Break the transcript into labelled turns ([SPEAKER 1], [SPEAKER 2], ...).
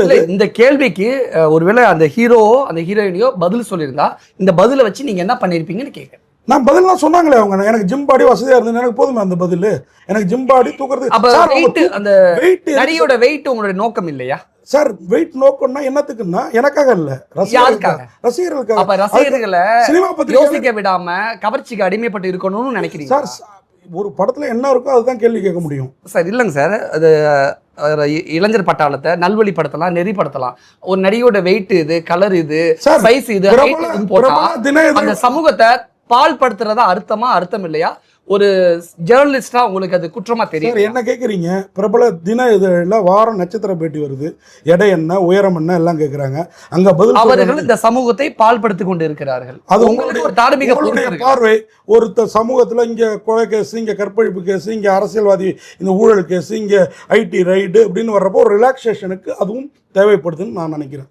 [SPEAKER 1] இந்த கேள்விக்கு ஒருவேளை அந்த ஹீரோவோ அந்த ஹீரோயினியோ பதில் சொல்லியிருந்தா இந்த பதிலை வச்சு நீங்க என்ன பண்ணிருப்பீங்கன்னு கேட்க.
[SPEAKER 2] நான் பதிலாம் சொன்னாங்களே அவங்க, எனக்கு ஜிம் பாடி வசதியா இருந்தது எனக்கு போதுமே அந்த பதில். எனக்கு ஜிம் பாடி தூக்குறது
[SPEAKER 1] அந்த நடிகையோட வெயிட் உங்களுடைய நோக்கம் இல்லையா
[SPEAKER 2] சார்? வெயிட் நோக்கம்னா என்னத்துக்குன்னா எனக்காக இல்ல, ரசிகர்களுக்காக.
[SPEAKER 1] அப்ப ரசிகர்களை சினிமா பத்தி யோசிக்க விடாம கவர்ச்சிக்கு அடிமைப்பட்டு இருக்கணும்னு நினைக்கிறீங்க
[SPEAKER 2] சார்? ஒரு படத்துல என்ன இருக்கோ அதுதான் கேள்வி கேட்க முடியும்
[SPEAKER 1] சார். இல்லைங்க சார், அது இளைஞர் பட்டாளத்தை நல்வழிப்படுத்தலாம், நெறிப்படுத்தலாம். ஒரு நடிகையோட வெயிட் இது, கலர் இது, சைஸ் இது போட்டா அந்த சமூகத்தை பால் படுத்துறதா அர்த்தம் இல்லையா? ஒரு ஜேர்னலிஸ்டா உங்களுக்கு அது குற்றமா தெரியும்?
[SPEAKER 2] என்ன கேக்குறீங்க? பிரபல தின இதழில் வாரம் நட்சத்திர பேட்டி வருது, எடை என்ன, உயரம் என்ன எல்லாம் கேட்கிறாங்க. அங்க பதில்
[SPEAKER 1] அவர்கள் இந்த சமூகத்தை பால்படுத்திக் கொண்டு இருக்கிறார்கள்.
[SPEAKER 2] அது உங்களுக்கு ஒரு தார்மீக பார்வை. ஒரு சமூகத்துல இங்க கொலை கேஸ், இங்க கற்பழிப்பு கேஸ், இங்க அரசியல்வாதி இந்த ஊழல் கேஸ், இங்க ஐடி ரைடு அப்படின்னு வர்றப்போ ஒரு ரிலாக்ஸேஷனுக்கு அதுவும் தேவைப்படுதுன்னு நான் நினைக்கிறேன்.